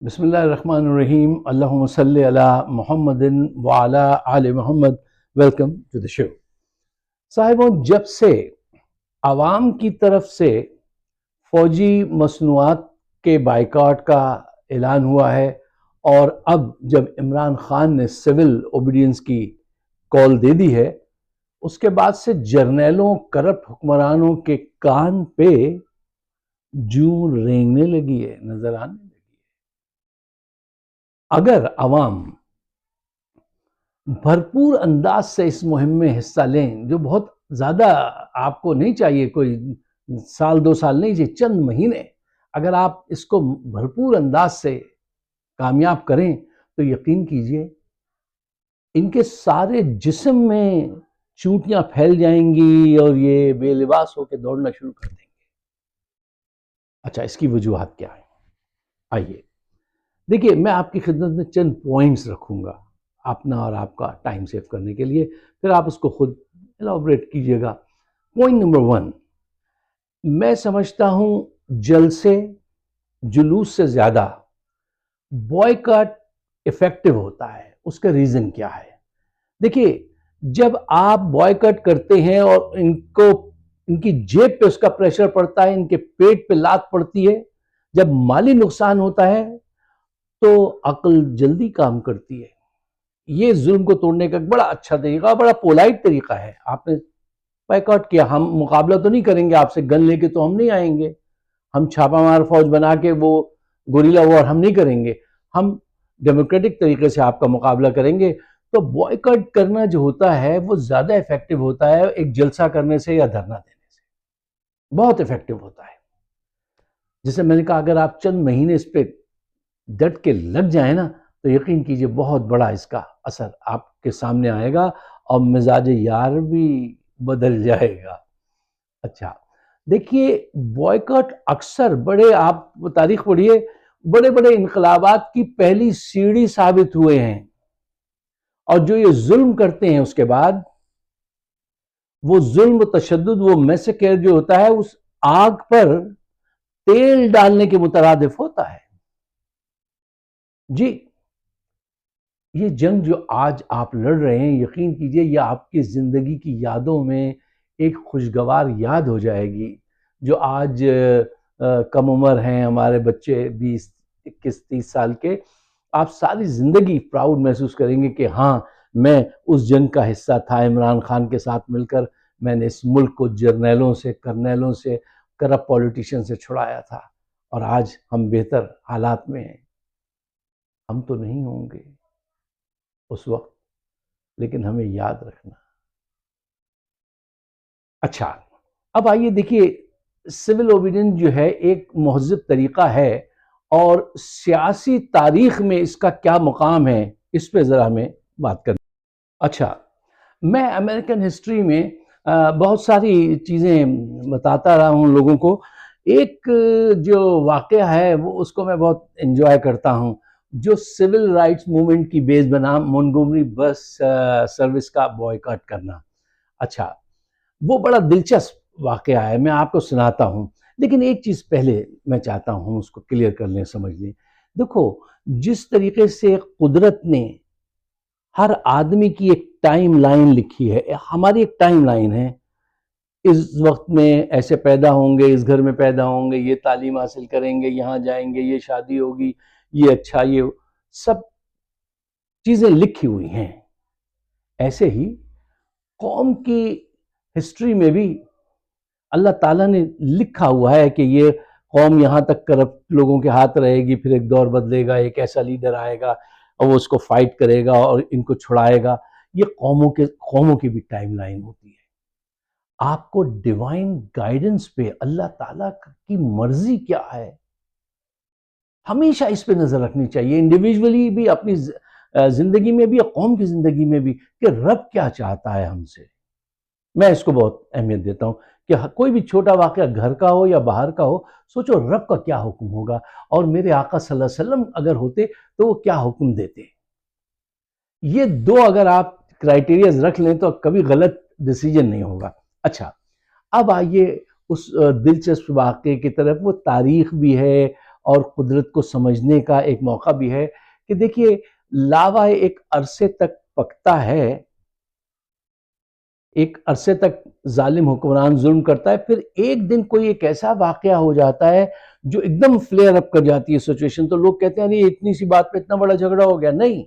بسم اللہ الرحمن الرحیم، اللہم صلی علی محمد وعلی آل محمد۔ ویلکم ٹو دا شو۔ صاحبوں، جب سے عوام کی طرف سے فوجی مصنوعات کے بائیکاٹ کا اعلان ہوا ہے، اور اب جب عمران خان نے سول اوبیڈینس کی کال دے دی ہے، اس کے بعد سے جرنیلوں، کرپٹ حکمرانوں کے کان پہ جوں رینگنے لگی ہے، نظر آنے لگی ہے۔ اگر عوام بھرپور انداز سے اس مہم میں حصہ لیں، جو بہت زیادہ آپ کو نہیں چاہیے، کوئی سال دو سال نہیں چاہیے، چند مہینے، اگر آپ اس کو بھرپور انداز سے کامیاب کریں تو یقین کیجئے ان کے سارے جسم میں چونٹیاں پھیل جائیں گی اور یہ بے لباس ہو کے دوڑنا شروع کر دیں گے۔ اچھا، اس کی وجوہات کیا ہیں؟ آئیے دیکھیے، میں آپ کی خدمت میں چند پوائنٹس رکھوں گا اپنا اور آپ کا ٹائم سیو کرنے کے لیے، پھر آپ اس کو خود ایلابریٹ کیجئے گا۔ پوائنٹ نمبر 1، میں سمجھتا ہوں جلسے جلوس سے زیادہ بوائیکاٹ ایفیکٹو ہوتا ہے۔ اس کا ریزن کیا ہے؟ دیکھیے، جب آپ بوائیکاٹ کرتے ہیں اور ان کی جیب پہ اس کا پریشر پڑتا ہے، ان کے پیٹ پہ لات پڑتی ہے، جب مالی نقصان ہوتا ہے تو عقل جلدی کام کرتی ہے۔ یہ ظلم کو توڑنے کا ایک بڑا اچھا طریقہ، بڑا پولائٹ طریقہ ہے۔ آپ نے بائیکاٹ کیا، ہم مقابلہ تو نہیں کریں گے آپ سے، گن لے کے تو ہم نہیں آئیں گے، ہم چھاپا مار فوج بنا کے وہ گوریلا وار ہم نہیں کریں گے، ہم ڈیموکریٹک طریقے سے آپ کا مقابلہ کریں گے۔ تو بوائیکاٹ کرنا جو ہوتا ہے وہ زیادہ ایفیکٹو ہوتا ہے ایک جلسہ کرنے سے یا دھرنا دینے سے، بہت ایفیکٹو ہوتا ہے۔ جیسے میں نے کہا، اگر آپ چند مہینے اس پہ ڈٹ کے لگ جائیں نا تو یقین کیجئے بہت بڑا اس کا اثر آپ کے سامنے آئے گا اور مزاج یار بھی بدل جائے گا۔ اچھا دیکھیے، بوائیکاٹ اکثر آپ تاریخ پڑھیے، بڑے بڑے انقلابات کی پہلی سیڑھی ثابت ہوئے ہیں، اور جو یہ ظلم کرتے ہیں اس کے بعد وہ ظلم و تشدد، وہ میسیکر جو ہوتا ہے، اس آگ پر تیل ڈالنے کے مترادف ہوتا ہے۔ جی، یہ جنگ جو آج آپ لڑ رہے ہیں، یقین کیجئے یہ آپ کی زندگی کی یادوں میں ایک خوشگوار یاد ہو جائے گی۔ جو آج کم عمر ہیں ہمارے بچے، 20 21 30 سال کے، آپ ساری زندگی پراؤڈ محسوس کریں گے کہ ہاں، میں اس جنگ کا حصہ تھا، عمران خان کے ساتھ مل کر میں نے اس ملک کو جرنیلوں سے، کرنیلوں سے، کرپٹ پولیٹیشین سے چھڑایا تھا، اور آج ہم بہتر حالات میں ہیں۔ ہم تو نہیں ہوں گے اس وقت، لیکن ہمیں یاد رکھنا۔ اچھا، اب آئیے دیکھیے، سول اوبیڈینس جو ہے ایک مہذب طریقہ ہے، اور سیاسی تاریخ میں اس کا کیا مقام ہے، اس پہ ذرا ہمیں بات کریں۔ اچھا، میں امریکن ہسٹری میں بہت ساری چیزیں بتاتا رہا ہوں لوگوں کو۔ ایک جو واقعہ ہے وہ اس کو میں بہت انجوائے کرتا ہوں، جو سول رائٹس موومنٹ کی بیس بنام مونٹگومری بس سروس کا بوائیکاٹ کرنا۔ اچھا، وہ بڑا دلچسپ واقعہ ہے، میں آپ کو سناتا ہوں، لیکن ایک چیز پہلے میں چاہتا ہوں اس کو کلیئر کر لیں، سمجھ لیں۔ دیکھو، جس طریقے سے قدرت نے ہر آدمی کی ایک ٹائم لائن لکھی ہے، ہماری ایک ٹائم لائن ہے، اس وقت میں ایسے پیدا ہوں گے، اس گھر میں پیدا ہوں گے، یہ تعلیم حاصل کریں گے، یہاں جائیں گے، یہ شادی ہوگی، یہ اچھا، یہ سب چیزیں لکھی ہوئی ہیں۔ ایسے ہی قوم کی ہسٹری میں بھی اللہ تعالیٰ نے لکھا ہوا ہے کہ یہ قوم یہاں تک کرپٹ لوگوں کے ہاتھ رہے گی، پھر ایک دور بدلے گا، ایک ایسا لیڈر آئے گا اور وہ اس کو فائٹ کرے گا اور ان کو چھڑائے گا۔ یہ قوموں کی بھی ٹائم لائن ہوتی ہے۔ آپ کو ڈیوائن گائیڈنس پہ، اللہ تعالیٰ کی مرضی کیا ہے، ہمیشہ اس پہ نظر رکھنی چاہیے، انڈیویجولی بھی، اپنی زندگی میں بھی اور قوم کی زندگی میں بھی، کہ رب کیا چاہتا ہے ہم سے۔ میں اس کو بہت اہمیت دیتا ہوں کہ کوئی بھی چھوٹا واقعہ گھر کا ہو یا باہر کا ہو، سوچو رب کا کیا حکم ہوگا، اور میرے آقا صلی اللہ علیہ وسلم اگر ہوتے تو وہ کیا حکم دیتے۔ یہ دو اگر آپ کرائیٹیریاز رکھ لیں تو کبھی غلط ڈیسیجن نہیں ہوگا۔ اچھا، اب آئیے اس دلچسپ واقعے کی طرف، وہ تاریخ بھی ہے اور قدرت کو سمجھنے کا ایک موقع بھی ہے کہ دیکھیے لاوا ایک عرصے تک پکتا ہے، ایک عرصے تک ظالم حکمران ظلم کرتا ہے، پھر ایک دن کوئی ایک ایسا واقعہ ہو جاتا ہے جو ایک دم فلیئر اپ کر جاتی ہے سچویشن، تو لوگ کہتے ہیں نہیں اتنی سی بات پہ اتنا بڑا جھگڑا ہو گیا. نہیں،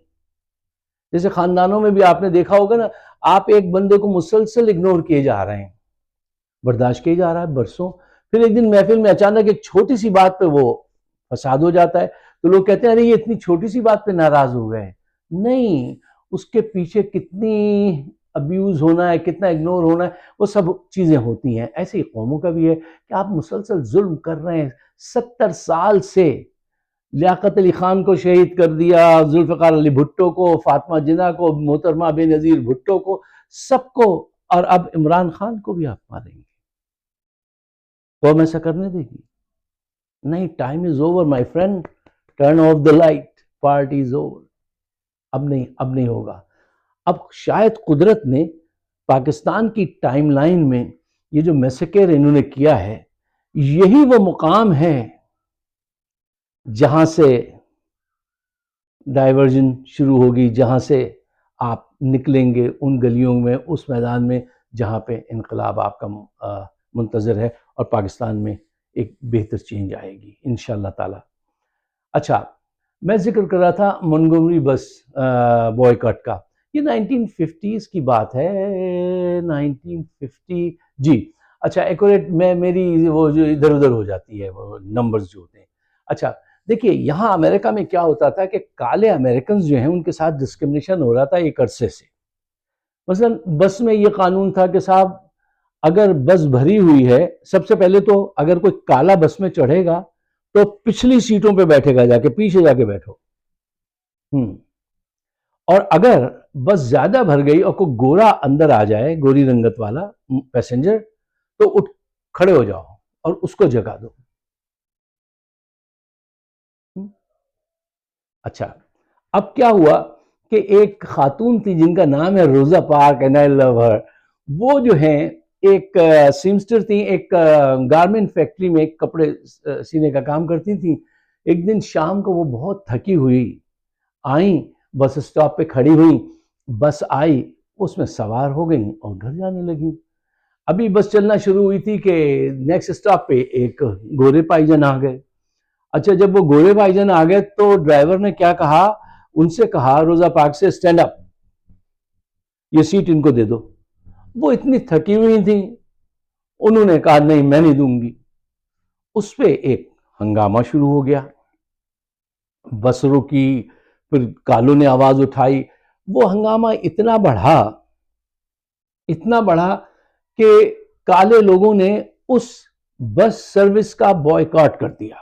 جیسے خاندانوں میں بھی آپ نے دیکھا ہوگا نا، آپ ایک بندے کو مسلسل اگنور کیے جا رہے ہیں، برداشت کیے جا رہا ہے برسوں، پھر ایک دن محفل میں اچانک ایک چھوٹی سی بات پہ وہ فساد ہو جاتا ہے، تو لوگ کہتے ہیں ارے یہ اتنی چھوٹی سی بات پہ ناراض ہو گئے. نہیں، اس کے پیچھے کتنی ابیوز ہونا ہے، کتنا اگنور ہونا ہے، وہ سب چیزیں ہوتی ہیں. ایسے ہی قوموں کا بھی ہے کہ آپ مسلسل ظلم کر رہے ہیں 70 سال سے. لیاقت علی خان کو شہید کر دیا، ذوالفقار علی بھٹو کو، فاطمہ جناح کو، محترمہ بے نظیر بھٹو کو، سب کو، اور اب عمران خان کو بھی آپ ماریں گے. قوم ایسا کرنے دے گی؟ نہیں. Time is over my friend, turn of the light, party is over. اب نہیں ہوگا. اب شاید قدرت نے پاکستان کی ٹائم لائن میں یہ جو میسیکر انہوں نے کیا ہے، یہی وہ مقام ہے جہاں سے ڈائیورژن شروع ہوگی، جہاں سے آپ نکلیں گے ان گلیوں میں، اس میدان میں جہاں پہ انقلاب آپ کا منتظر ہے اور پاکستان میں ایک بہتر چینج آئے گی انشاءاللہ تعالی. اچھا، میں ذکر کر رہا تھا منگومری بس بوائیکاٹ کا. یہ 1950s کی بات ہے، 1950. جی اچھا، ایکوریٹ میری وہ جو ادھر ادھر ہو جاتی ہے وہ نمبرز جو ہوتے ہیں. اچھا دیکھیے، یہاں امریکہ میں کیا ہوتا تھا کہ کالے امریکنز جو ہیں ان کے ساتھ ڈسکرمنیشن ہو رہا تھا ایک عرصے سے. مثلا بس میں یہ قانون تھا کہ صاحب اگر بس بھری ہوئی ہے، سب سے پہلے تو اگر کوئی کالا بس میں چڑھے گا تو پچھلی سیٹوں پہ بیٹھے گا، جا کے پیچھے جا کے بیٹھو. اور اگر بس زیادہ بھر گئی اور کوئی گورا اندر آ جائے، گوری رنگت والا پیسنجر، تو اٹھ کھڑے ہو جاؤ اور اس کو جگہ دو. اچھا، اب کیا ہوا کہ ایک خاتون تھی جن کا نام ہے روزا پارک، اینڈ آئی لو ہر. وہ جو ہیں ایک سیمسٹر تھی، ایک گارمنٹ فیکٹری میں ایک کپڑے سینے کا کام کرتی تھی. ایک دن شام کو وہ بہت تھکی ہوئی آئیں، بس اسٹاپ پہ کھڑی ہوئی، بس آئی، اس میں سوار ہو گئیں اور گھر جانے لگیں. ابھی بس چلنا شروع ہوئی تھی کہ نیکسٹ اسٹاپ پہ ایک گورے پائی جان آ گئے. اچھا، جب وہ گورے بھائی جان آ گئے تو ڈرائیور نے کیا کہا، ان سے کہا روزا پارک سے، اسٹینڈ اپ، یہ سیٹ ان کو دے دو. وہ اتنی تھکی ہوئی تھیں، انہوں نے کہا نہیں میں نہیں دوں گی. اس پہ ایک ہنگامہ شروع ہو گیا، بس رکی، پھر کالوں نے آواز اٹھائی. وہ ہنگامہ اتنا بڑھا کہ کالے لوگوں نے اس بس سروس کا بوائیکاٹ کر دیا.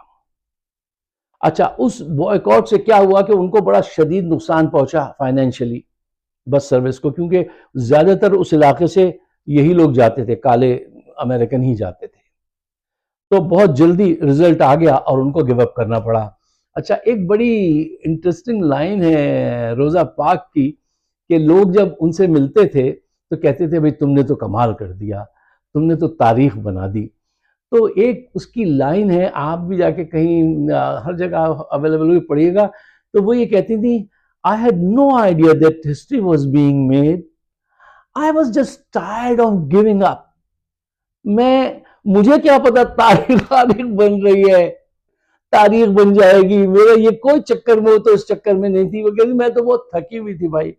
اچھا، اس بوائیکاٹ سے کیا ہوا کہ ان کو بڑا شدید نقصان پہنچا فائنینشلی بس سروس کو، کیونکہ زیادہ تر اس علاقے سے یہی لوگ جاتے تھے، کالے امریکن ہی جاتے تھے. تو بہت جلدی رزلٹ آ گیا اور ان کو گیو اپ کرنا پڑا. اچھا، ایک بڑی انٹرسٹنگ لائن ہے روزا پارک کی کہ لوگ جب ان سے ملتے تھے تو کہتے تھے بھئی تم نے تو کمال کر دیا، تم نے تو تاریخ بنا دی. تو ایک اس کی لائن ہے، آپ بھی جا کے کہیں ہر جگہ اویلیبل ہوئی پڑھیے گا، تو وہ یہ کہتی تھی I had no idea that history was being made. I was just tired of giving up. مجھے کیا پتا تاریخ بن رہی ہے، تاریخ بن جائے گی، میرا یہ کوئی چکر میں ہو تو اس چکر میں نہیں تھی. وہ کہتی میں تو بہت تھکی ہوئی تھی بھائی،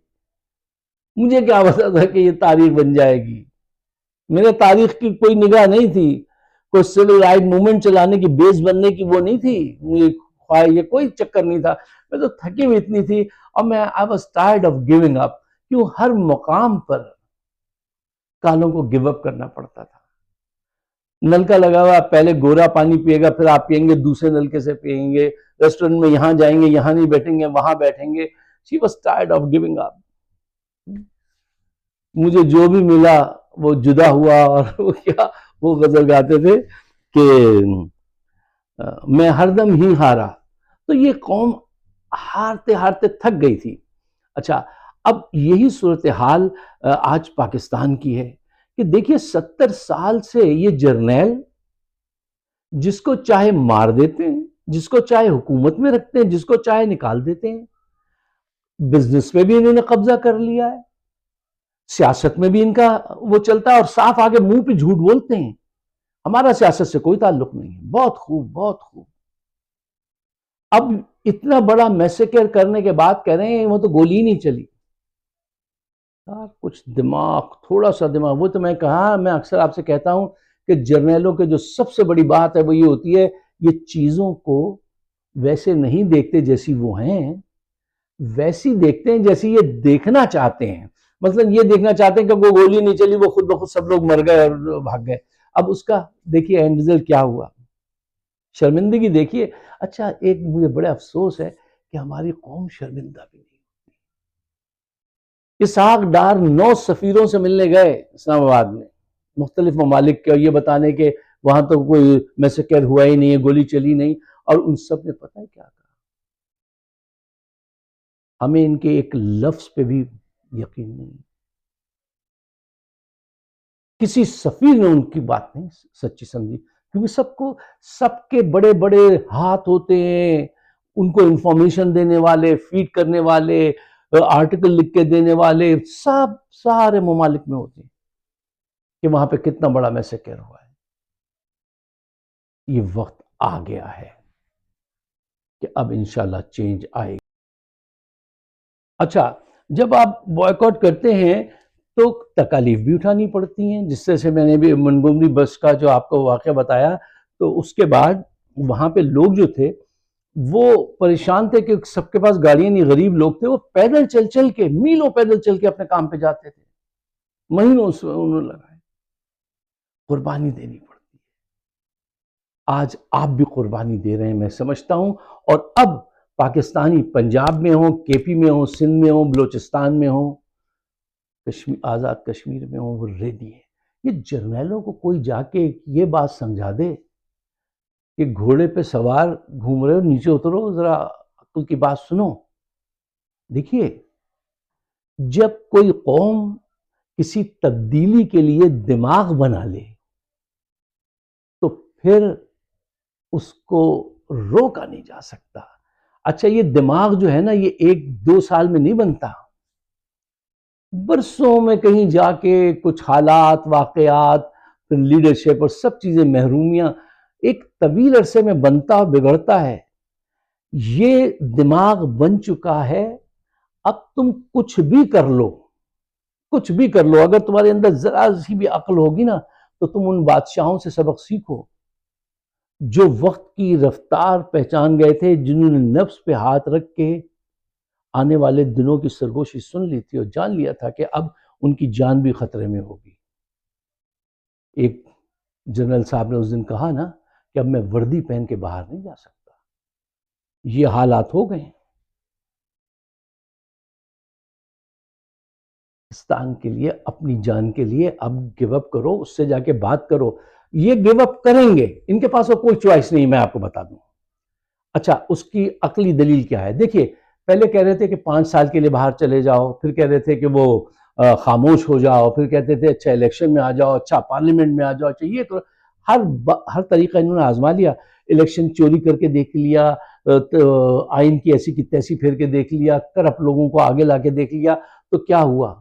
مجھے کیا پتا تھا کہ یہ تاریخ بن جائے گی. میرے تاریخ کی کوئی نگاہ نہیں تھی، کوئی سول رائٹ موومنٹ چلانے کی، بیس بننے کی وہ نہیں تھی، مجھے یہ کوئی چکر نہیں تھا. میں تو تھکی ہوئی اتنی تھی اور میں I was tired of giving up. کیوں ہر مقام پر کالوں کو گیو اپ کرنا پڑتا تھا. نلکا لگا ہوا، پہلے گورا پانی پیے گا، پھر آپ پیئیں گے دوسرے نلکے سے پیئیں گے. ریسٹورنٹ میں یہاں جائیں گے، یہاں نہیں بیٹھیں گے، وہاں بیٹھیں گے. She was tired of giving up. مجھے جو بھی ملا وہ جدا ہوا، اور وہ غزل گاتے تھے کہ میں ہر دم ہی ہارا. تو یہ قوم ہارتے ہارتے تھک گئی تھی. اچھا، اب یہی صورتحال آج پاکستان کی ہے کہ دیکھیے 70 سال سے یہ جرنیل جس کو چاہے مار دیتے ہیں، جس کو چاہے حکومت میں رکھتے ہیں، جس کو چاہے نکال دیتے ہیں، بزنس میں بھی انہوں نے قبضہ کر لیا ہے، سیاست میں بھی ان کا وہ چلتا ہے، اور صاف آگے منہ پہ جھوٹ بولتے ہیں ہمارا سیاست سے کوئی تعلق نہیں ہے۔ بہت خوب، بہت خوب۔ اب اتنا بڑا میسیکر کرنے کے بعد کہہ رہے ہیں وہ تو گولی نہیں چلی۔ یار کچھ دماغ، تھوڑا سا دماغ۔ وہ تو میں کہا، میں اکثر آپ سے کہتا ہوں کہ جرنیلوں کے جو سب سے بڑی بات ہے وہ یہ ہوتی ہے، یہ چیزوں کو ویسے نہیں دیکھتے جیسی وہ ہیں، ویسی دیکھتے ہیں جیسی یہ دیکھنا چاہتے ہیں۔ مثلا یہ دیکھنا چاہتے ہیں کہ وہ گولی نہیں چلی، وہ خود بخود سب لوگ مر گئے اور بھاگ گئے۔ اب اس کا دیکھیے اینڈ رزلٹ کیا ہوا، شرمندگی دیکھیے۔ اچھا ایک مجھے بڑا افسوس ہے کہ ہماری قوم شرمندہ بھی نہیں۔ اسحاق ڈار 9 سفیروں سے ملنے گئے اسلام آباد میں، مختلف ممالک کے، اور یہ بتانے کہ وہاں تو کوئی میسیکر ہوا ہی نہیں ہے، گولی چلی نہیں، اور ان سب نے پتہ ہے کیا کہا؟ ہمیں ان کے ایک لفظ پہ بھی یقین نہیں، کسی سفیر نے ان کی بات نہیں سچی سمجھی، کیونکہ سب کے بڑے بڑے ہاتھ ہوتے ہیں، ان کو انفارمیشن دینے والے، فیڈ کرنے والے، آرٹیکل لکھ کے دینے والے، سب سارے ممالک میں ہوتے ہیں کہ وہاں پہ کتنا بڑا میسیکر ہوا ہے۔ یہ وقت آ گیا ہے کہ اب انشاءاللہ چینج آئے گی۔ اچھا جب آپ بوائیکاٹ کرتے ہیں تو تکالیف بھی اٹھانی پڑتی ہیں، جس طرح سے میں نے بھی منگومری بس کا جو آپ کو واقعہ بتایا، تو اس کے بعد وہاں پہ لوگ جو تھے وہ پریشان تھے کہ سب کے پاس گاڑیاں نہیں، غریب لوگ تھے، وہ پیدل چل چل کے، میلوں پیدل چل کے اپنے کام پہ جاتے تھے، مہینوں سے انہوں نے لگائے۔ قربانی دینی پڑتی ہے۔ آج آپ بھی قربانی دے رہے ہیں میں سمجھتا ہوں، اور اب پاکستانی پنجاب میں ہوں، کے پی میں ہوں، سندھ میں ہوں، بلوچستان میں ہوں، آزاد کشمیر میں ہوں، وہ ریڈی ہے۔ یہ جرنیلوں کو کوئی جا کے یہ بات سمجھا دے کہ گھوڑے پہ سوار گھوم رہے ہو، نیچے اترو، ذرا عقل کی بات سنو۔ دیکھیے جب کوئی قوم کسی تبدیلی کے لیے دماغ بنا لے تو پھر اس کو روکا نہیں جا سکتا۔ اچھا یہ دماغ جو ہے نا، یہ 1-2 سال میں نہیں بنتا، برسوں میں کہیں جا کے کچھ حالات، واقعات، پھر لیڈرشپ اور سب چیزیں، محرومیاں، ایک طویل عرصے میں بنتا اور بگڑتا ہے۔ یہ دماغ بن چکا ہے، اب تم کچھ بھی کر لو، کچھ بھی کر لو، اگر تمہارے اندر ذرا سی بھی عقل ہوگی نا تو تم ان بادشاہوں سے سبق سیکھو جو وقت کی رفتار پہچان گئے تھے، جنہوں نے نفس پہ ہاتھ رکھ کے آنے والے دنوں کی سرگوشی سن لی تھی اور جان لیا تھا کہ اب ان کی جان بھی خطرے میں ہوگی۔ ایک جنرل صاحب نے اس دن کہا نا کہ اب میں وردی پہن کے باہر نہیں جا سکتا، یہ حالات ہو گئے ہیں۔ پاکستان کے لیے، اپنی جان کے لیے اب گیو اپ کرو، اس سے جا کے بات کرو۔ یہ گیو اپ کریں گے، ان کے پاس کوئی چوائس نہیں، میں آپ کو بتا دوں۔ اچھا اس کی عقلی دلیل کیا ہے؟ دیکھیے پہلے کہہ رہے تھے کہ 5 سال کے لیے باہر چلے جاؤ، پھر کہہ رہے تھے کہ وہ خاموش ہو جاؤ، پھر کہتے تھے اچھا الیکشن میں آ جاؤ، اچھا پارلیمنٹ میں آ جاؤ، اچھا یہ کرو۔ ہر طریقہ انہوں نے آزما لیا، الیکشن چوری کر کے دیکھ لیا، آئین کی ایسی کی تیسی پھیر کے دیکھ لیا، کرپٹ لوگوں کو آگے لا کے دیکھ لیا، تو کیا ہوا؟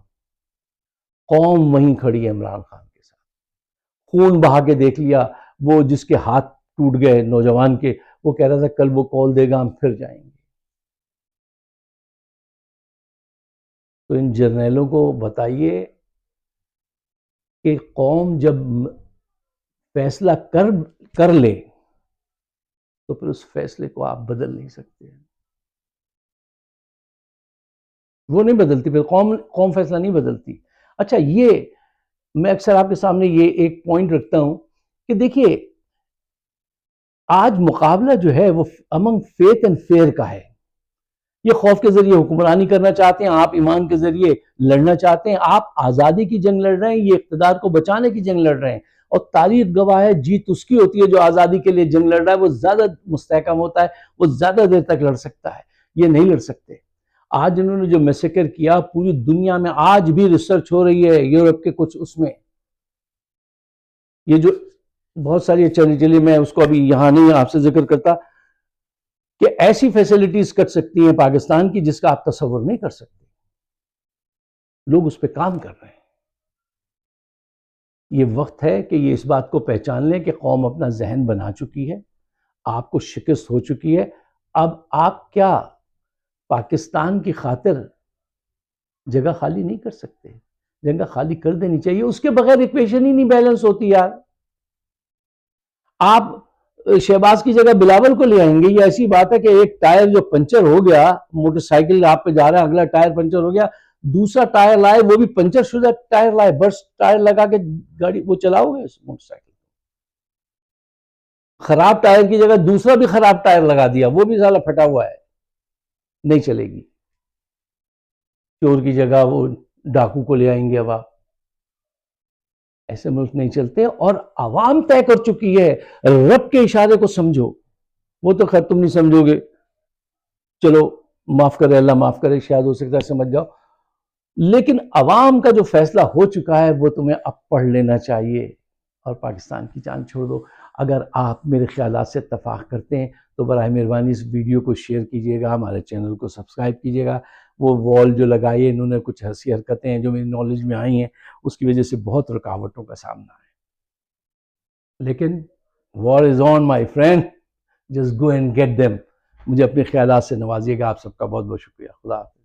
قوم وہیں کھڑی ہے عمران خان کے ساتھ۔ خون بہا کے دیکھ لیا، وہ جس کے ہاتھ ٹوٹ گئے نوجوان کے، وہ کہہ رہا تھا کل وہ کال دے گا ہم پھر جائیں گے۔ تو ان جرنیلوں کو بتائیے کہ قوم جب فیصلہ کر لے تو پھر اس فیصلے کو آپ بدل نہیں سکتے، وہ نہیں بدلتی، پھر قوم فیصلہ نہیں بدلتی۔ اچھا یہ میں اکثر آپ کے سامنے یہ ایک پوائنٹ رکھتا ہوں کہ دیکھیے آج مقابلہ جو ہے وہ امنگ فیتھ اینڈ فیئر کا ہے۔ یہ خوف کے ذریعے حکمرانی کرنا چاہتے ہیں، آپ ایمان کے ذریعے لڑنا چاہتے ہیں، آپ آزادی کی جنگ لڑ رہے ہیں، یہ اقتدار کو بچانے کی جنگ لڑ رہے ہیں، اور تاریخ گواہ ہے جیت اس کی ہوتی ہے جو آزادی کے لیے جنگ لڑ رہا ہے، وہ زیادہ مستحکم ہوتا ہے، وہ زیادہ دیر تک لڑ سکتا ہے، یہ نہیں لڑ سکتے۔ آج انہوں نے جو میسیکر کیا، پوری دنیا میں آج بھی ریسرچ ہو رہی ہے، یورپ کے کچھ اس میں، یہ جو بہت ساری چلی میں اس کو ابھی یہاں نہیں آپ سے ذکر کرتا، کہ ایسی فیسلٹیز کر سکتی ہیں پاکستان کی جس کا آپ تصور نہیں کر سکتے. لوگ اس پہ کام کر رہے ہیں. یہ وقت ہے کہ یہ اس بات کو پہچان لیں کہ قوم اپنا ذہن بنا چکی ہے، آپ کو شکست ہو چکی ہے. اب آپ کیا پاکستان کی خاطر جگہ خالی نہیں کر سکتے؟ جگہ خالی کر دینی چاہیے. اس کے بغیر ایکویشن ہی نہیں بیلنس ہوتی یار. آپ شہباز کی جگہ بلاول کو لے آئیں گے. یہ ایسی بات ہے کہ ایک ٹائر جو پنچر ہو گیا، موٹر سائیکل آپ پہ جا رہا ہے، اگلا ٹائر پنچر ہو گیا، دوسرا ٹائر لائے، وہ بھی پنچر شدہ ٹائر لائے، برس ٹائر لگا کے گاڑی وہ چلاؤ گے. موٹر سائیکل خراب ٹائر کی جگہ دوسرا بھی خراب ٹائر لگا دیا، وہ بھی سالا پھٹا ہوا ہے، نہیں چلے گی. چور کی جگہ وہ ڈاکو کو لے آئیں گے. اب آپ ایسے ملک نہیں چلتے. اور عوام طے کر چکی ہے. رب کے اشارے کو سمجھو. وہ تو خیر تم نہیں سمجھو گے، چلو معاف کرے اللہ، معاف کرے، شاید ہو سکتا ہے سمجھ جاؤ. لیکن عوام کا جو فیصلہ ہو چکا ہے وہ تمہیں اب پڑھ لینا چاہیے اور پاکستان کی جان چھوڑ دو. اگر آپ میرے خیالات سے اتفاق کرتے ہیں تو براہ مہربانی اس ویڈیو کو شیئر کیجئے گا، ہمارے چینل کو سبسکرائب کیجئے گا. وہ وال جو لگائی ہے انہوں نے کچھ ایسی حرکتیں ہیں جو میری نالج میں آئی ہیں، اس کی وجہ سے بہت رکاوٹوں کا سامنا ہے. لیکن war is on my friend, just go and get them. مجھے اپنے خیالات سے نوازیے گا. آپ سب کا بہت بہت شکریہ. خدا حافظ.